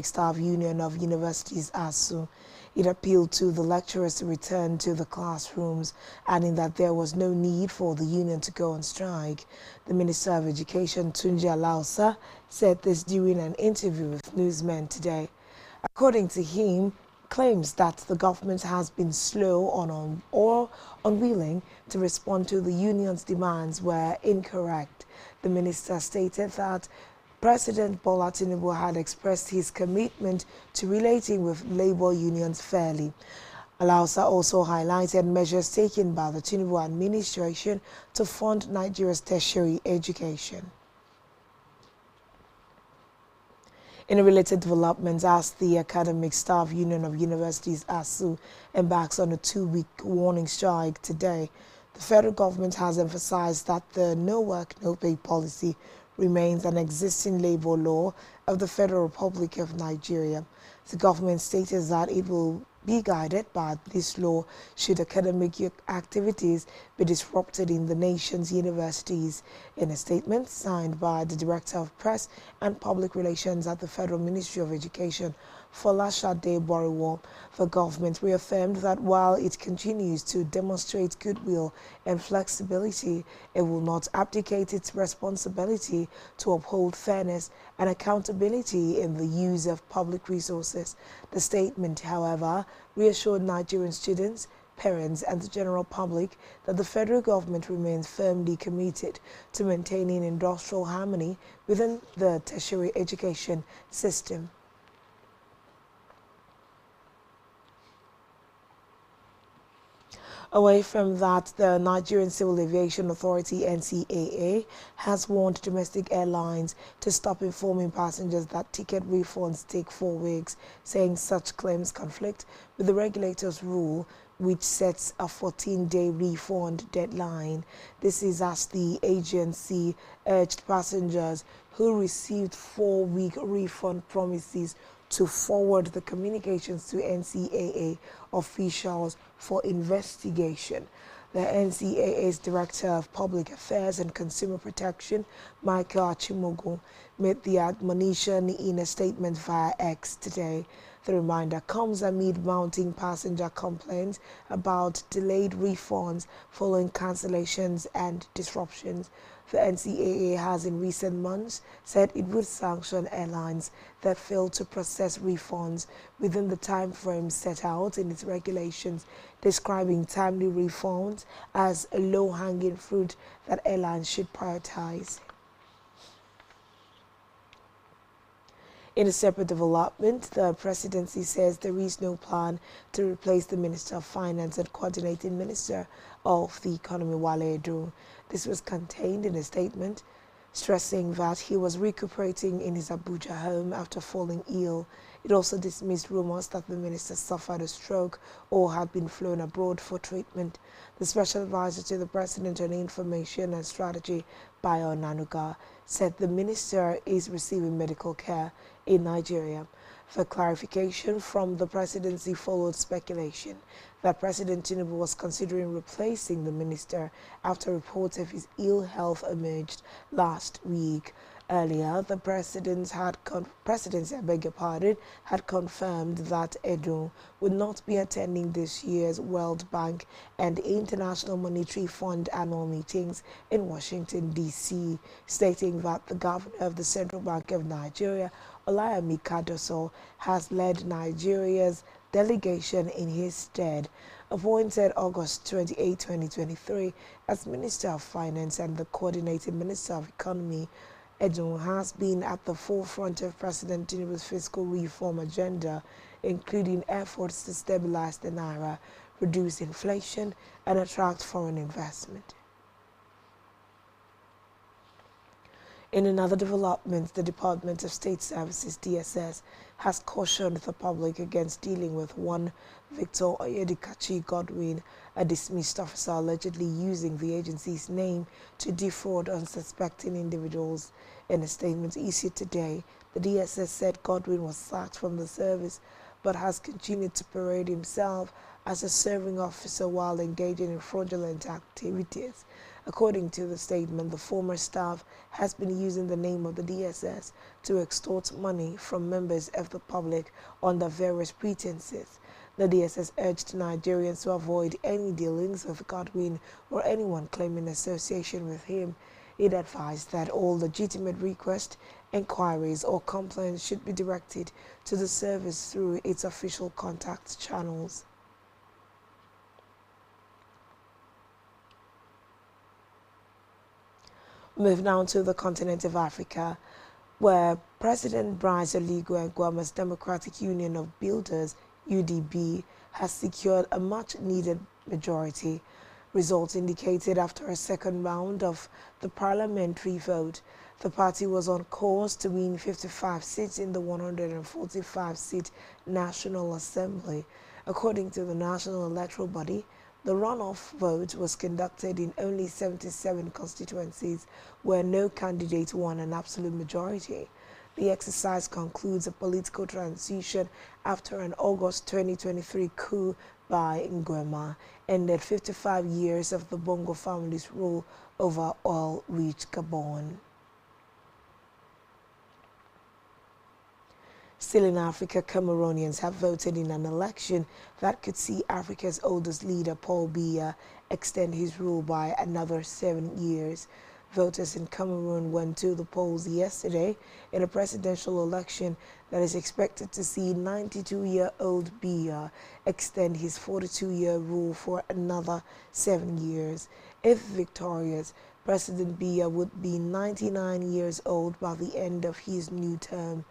Staff Union of Universities Asuu. It appealed to the lecturers to return to the classrooms, adding that there was no need for the union to go on strike. The Minister of Education, Tunji Alausa, said this during an interview with newsmen today. According to him, claims that the government has been slow or unwilling to respond to the union's demands were incorrect. The minister stated that President Bola Tinubu had expressed his commitment to relating with labor unions fairly. Alausa also highlighted measures taken by the Tinubu administration to fund Nigeria's tertiary education. In a related development, as the Academic Staff Union of Universities ASU embarks on a 2-week warning strike today, the federal government has emphasized that the no work, no pay policy remains an existing labor law of the Federal Republic of Nigeria. The government stated that it will be guided by this law should academic activities be disrupted in the nation's universities. In a statement signed by the Director of Press and Public Relations at the Federal Ministry of Education, Folashade Boriwo, the government reaffirmed that while it continues to demonstrate goodwill and flexibility, it will not abdicate its responsibility to uphold fairness and accountability in the use of public resources. The statement, however, reassured Nigerian students, parents and the general public that the federal government remains firmly committed to maintaining industrial harmony within the tertiary education system. Away from that, the Nigerian Civil Aviation Authority (NCAA) has warned domestic airlines to stop informing passengers that ticket refunds take 4 weeks, saying such claims conflict with the regulator's rule, which sets a 14-day refund deadline. This is as the agency urged passengers who received 4-week refund promises to forward the communications to NCAA officials for investigation. The NCAA's Director of Public Affairs and Consumer Protection, Michael Achimogo, made the admonition in a statement via X today. The reminder comes amid mounting passenger complaints about delayed refunds following cancellations and disruptions. The NCAA has in recent months said it would sanction airlines that fail to process refunds within the time frame set out in its regulations, describing timely refunds as a low-hanging fruit that airlines should prioritize. In a separate development, the presidency says there is no plan to replace the Minister of Finance and Coordinating Minister of the Economy, Wale Edun. This was contained in a statement, stressing that he was recuperating in his Abuja home after falling ill. It also dismissed rumors that the minister suffered a stroke or had been flown abroad for treatment. The special advisor to the President on Information and Strategy, Bayo Nanuga, said the minister is receiving medical care in Nigeria. For clarification from the presidency followed speculation that President Tinubu was considering replacing the minister after reports of his ill health emerged last week. Earlier, the presidency had confirmed that Edun would not be attending this year's World Bank and International Monetary Fund annual meetings in Washington, D.C., stating that the governor of the Central Bank of Nigeria, Olayemi Kadoso, has led Nigeria's delegation in his stead. Appointed August 28, 2023 as Minister of Finance and the Coordinating Minister of Economy, Edun has been at the forefront of President Tinubu's fiscal reform agenda, including efforts to stabilize the naira, reduce inflation, and attract foreign investment. In another development, the Department of State Services (DSS) has cautioned the public against dealing with one Victor Oyedikachi Godwin, a dismissed officer allegedly using the agency's name to defraud unsuspecting individuals. In a statement issued today, the DSS said Godwin was sacked from the service but has continued to parade himself as a serving officer while engaging in fraudulent activities. According to the statement, the former staff has been using the name of the DSS to extort money from members of the public under various pretenses. The DSS urged Nigerians to avoid any dealings with Godwin or anyone claiming association with him. It advised that all legitimate requests, inquiries, or complaints should be directed to the service through its official contact channels. Move now to the continent of Africa, where President Brice Oligui Nguema's Democratic Union of Builders, UDB, has secured a much-needed majority. Results indicated after a second round of the parliamentary vote, the party was on course to win 55 seats in the 145-seat National Assembly. According to the National Electoral Body, the runoff vote was conducted in only 77 constituencies where no candidate won an absolute majority. The exercise concludes a political transition after an August 2023 coup by Nguema ended 55 years of the Bongo family's rule over oil-rich Gabon. Still in Africa, Cameroonians have voted in an election that could see Africa's oldest leader, Paul Biya, extend his rule by another 7 years. Voters in Cameroon went to the polls yesterday in a presidential election that is expected to see 92-year-old Biya extend his 42-year rule for another 7 years. If victorious, President Biya would be 99 years old by the end of his new term,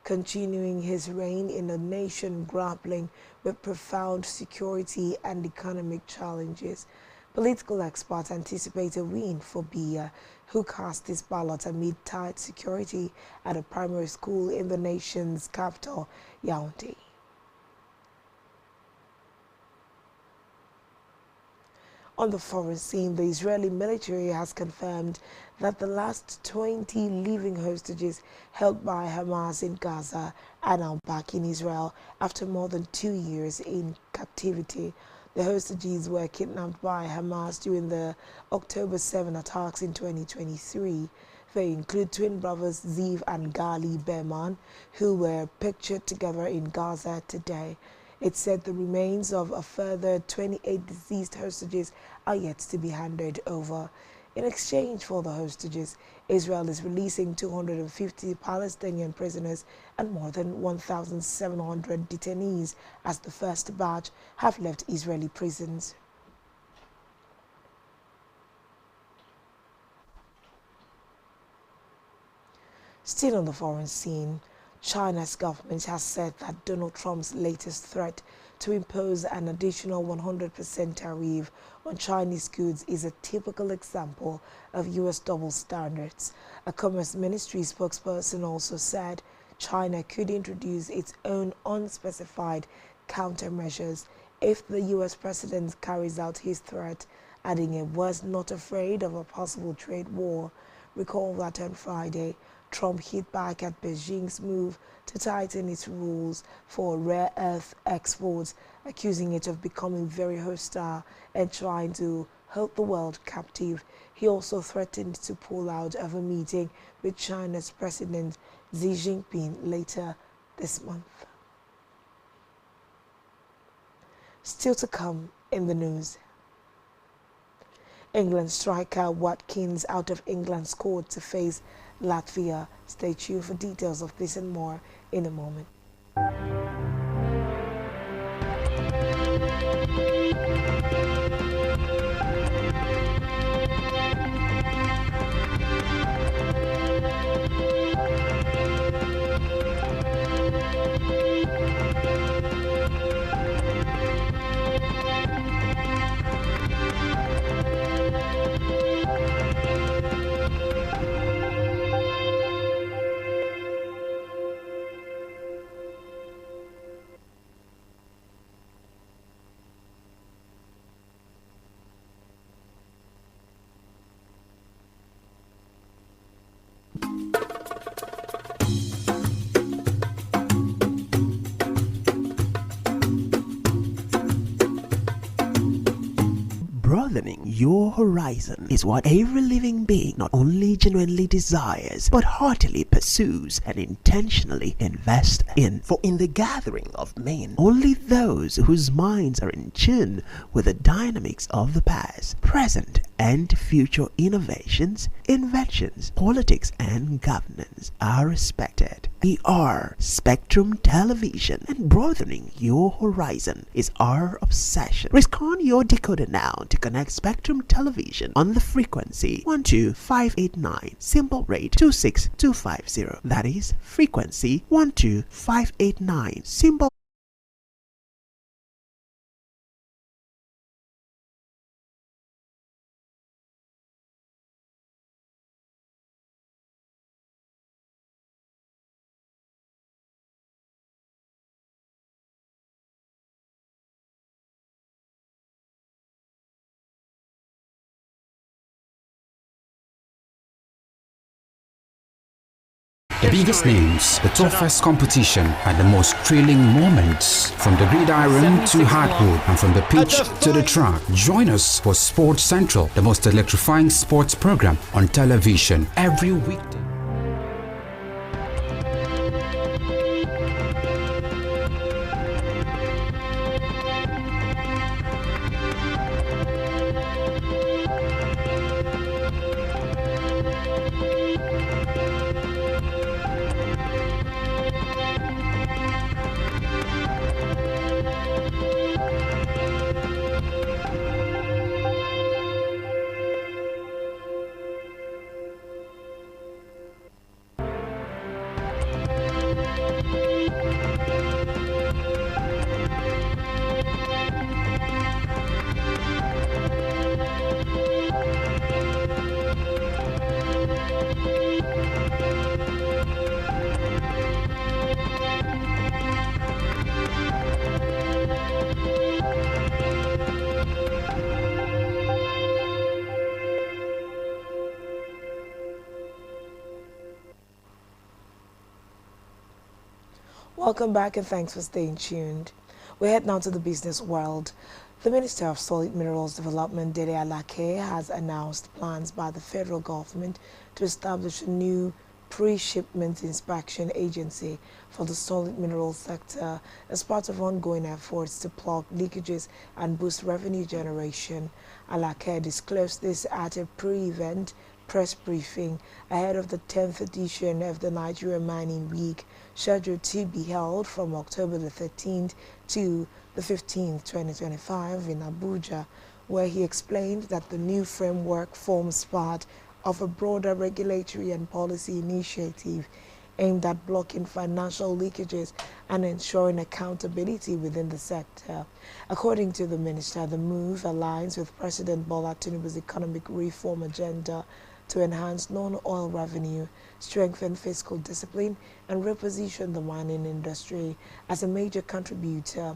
continuing his reign in a nation grappling with profound security and economic challenges. Political experts anticipate a win for Biya, who cast his ballot amid tight security at a primary school in the nation's capital, Yaoundé. On the foreign scene, the Israeli military has confirmed that the last 20 living hostages held by Hamas in Gaza are now back in Israel after more than 2 years in captivity. The hostages were kidnapped by Hamas during the October 7 attacks in 2023. They include twin brothers Ziv and Gali Berman, who were pictured together in Gaza today. It said the remains of a further 28 deceased hostages are yet to be handed over. In exchange for the hostages, Israel is releasing 250 Palestinian prisoners and more than 1,700 detainees as the first batch have left Israeli prisons. Still on the foreign scene, China's government has said that Donald Trump's latest threat to impose an additional 100% tariff on Chinese goods is a typical example of U.S. double standards. A Commerce Ministry spokesperson also said China could introduce its own unspecified countermeasures if the U.S. president carries out his threat, adding it was not afraid of a possible trade war. Recall that on Friday, Trump hit back at Beijing's move to tighten its rules for rare earth exports, accusing it of becoming very hostile and trying to hold the world captive. He also threatened to pull out of a meeting with China's President Xi Jinping later this month. Still to come in the news. England striker Watkins out of England's squad to face Latvia. Stay tuned for details of this and more in a moment. broadening your horizon is what every living being not only genuinely desires, but heartily pursues and intentionally invests in. For in the gathering of men, only those whose minds are in tune with the dynamics of the past, present, and future innovations, inventions, politics, and governance are respected. We are Spectrum Television, and broadening your horizon is our obsession. Risk on your decoder now to connect Spectrum Television on the frequency 12589, symbol rate 26250. That is frequency 12589, symbol. The biggest names, the toughest competition, and the most thrilling moments. From the gridiron to hardwood, and from the pitch to the track. Join us for Sports Central, the most electrifying sports program on television every weekday. Welcome back and thanks for staying tuned. We head now to the business world. The Minister of Solid Minerals Development, Dele Alake, has announced plans by the federal government to establish a new pre-shipment inspection agency for the solid mineral sector as part of ongoing efforts to plug leakages and boost revenue generation. Alake disclosed this at a pre-event press briefing ahead of the 10th edition of the Nigeria Mining Week, scheduled to be held from October the 13th to the 15th, 2025 in Abuja, where he explained that the new framework forms part of a broader regulatory and policy initiative aimed at blocking financial leakages and ensuring accountability within the sector. According to the minister, the move aligns with President Bola Tinubu's economic reform agenda to enhance non-oil revenue, strengthen fiscal discipline, and reposition the mining industry as a major contributor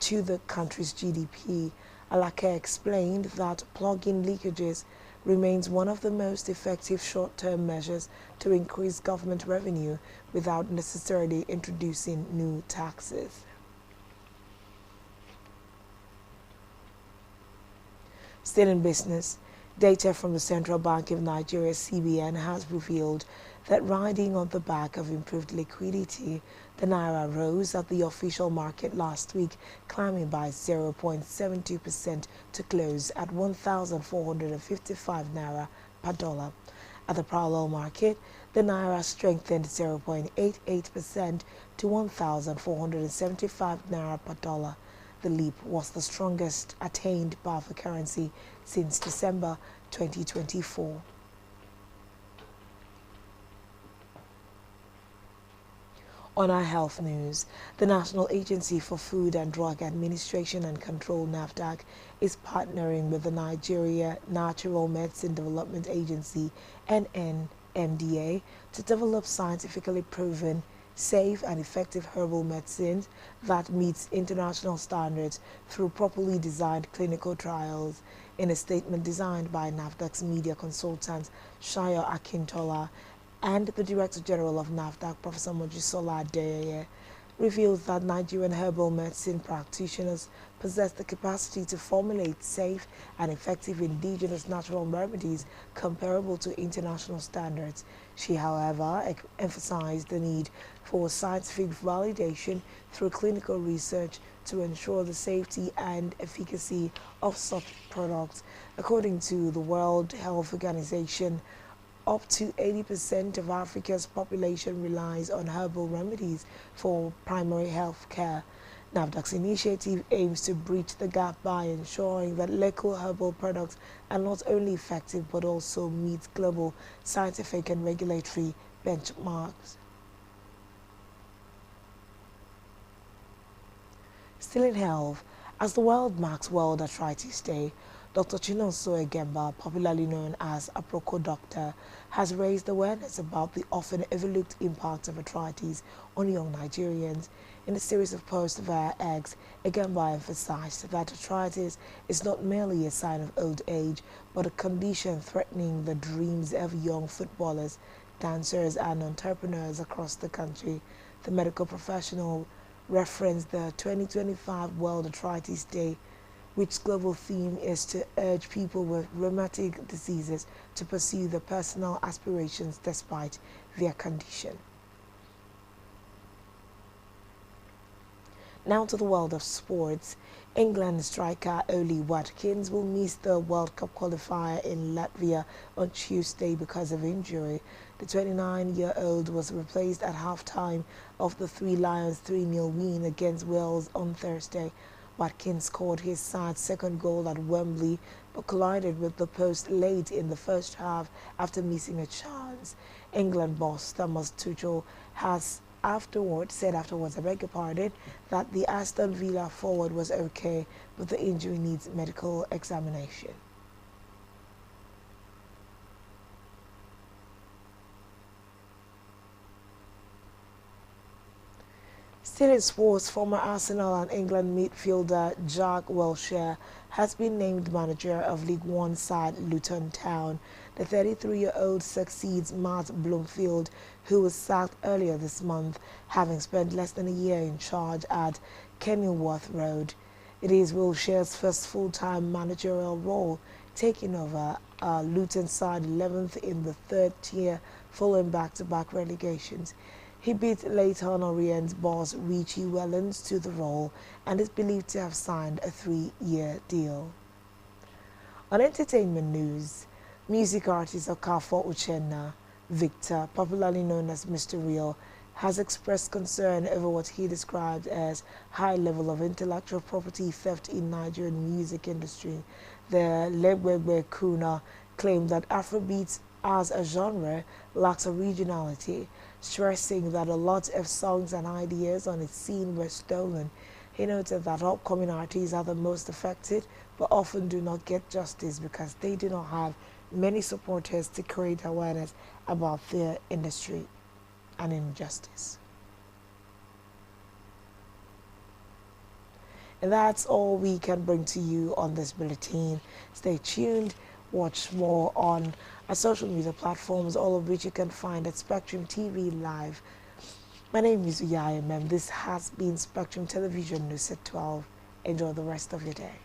to the country's GDP. Alake explained that plugging leakages remains one of the most effective short-term measures to increase government revenue without necessarily introducing new taxes. Still in business, data from the Central Bank of Nigeria (CBN) has revealed that riding on the back of improved liquidity, the Naira rose at the official market last week, climbing by 0.72% to close at 1,455 Naira per dollar. At the parallel market, the Naira strengthened 0.88% to 1,475 Naira per dollar. The leap was the strongest attained by the currency since December 2024. On our health news, the National Agency for Food and Drug Administration and Control (NAFDAC) is partnering with the Nigeria Natural Medicine Development Agency (NNMDA) to develop scientifically proven, safe and effective herbal medicines that meets international standards through properly designed clinical trials. In a statement designed by NAFDAC's media consultant Shayo Akintola, and the Director General of NAFDAC, Professor Mojisola Adeyeye, reveals that Nigerian herbal medicine practitioners possess the capacity to formulate safe and effective indigenous natural remedies comparable to international standards. She, however, emphasized the need for scientific validation through clinical research to ensure the safety and efficacy of such products. According to the World Health Organization, up to 80% of Africa's population relies on herbal remedies for primary health care. NAFDAC's initiative aims to bridge the gap by ensuring that local herbal products are not only effective but also meet global scientific and regulatory benchmarks. Still in health, as the world marks World Arthritis Day, Dr. Chinonso Egemba, popularly known as Aproko Doctor, has raised awareness about the often overlooked impact of arthritis on young Nigerians. In a series of posts via X, Egemba emphasized that arthritis is not merely a sign of old age, but a condition threatening the dreams of young footballers, dancers, and entrepreneurs across the country. The medical professional referenced the 2025 World Arthritis Day, which global theme is to urge people with rheumatic diseases to pursue their personal aspirations despite their condition. Now to the world of sports. England striker Oli Watkins will miss the World Cup qualifier in Latvia on Tuesday because of injury. The 29-year-old was replaced at halftime of the Three Lions 3-0 win against Wales on Thursday. Watkins scored his side's second goal at Wembley but collided with the post late in the first half after missing a chance. England boss Thomas Tuchel has said afterwards, that the Aston Villa forward was okay, but the injury needs medical examination. Still in sports, former Arsenal and England midfielder Jack Wilshere has been named manager of League One side Luton Town. The 33-year-old succeeds Matt Bloomfield, who was sacked earlier this month, having spent less than a year in charge at Kenilworth Road. It is Wilshere's first full-time managerial role, taking over Luton side 11th in the third tier following back-to-back relegations. He beat Leyton Orient's boss Richie Wellens to the role and is believed to have signed a 3-year deal. On entertainment news, music artist Okafor Uchenna Victor, popularly known as Mr. Real, has expressed concern over what he described as high level of intellectual property theft in Nigerian music industry. The Legbegbe Kuna claimed that Afrobeats as a genre lacks originality, stressing that a lot of songs and ideas on its scene were stolen. He noted that upcoming artists are the most affected but often do not get justice because they do not have many supporters to create awareness about their industry and injustice. And that's all we can bring to you on this bulletin. Stay tuned. Watch more on our social media platforms, all of which you can find at Spectrum TV Live. My name is Uyayem, and this has been Spectrum Television News at 12. Enjoy the rest of your day.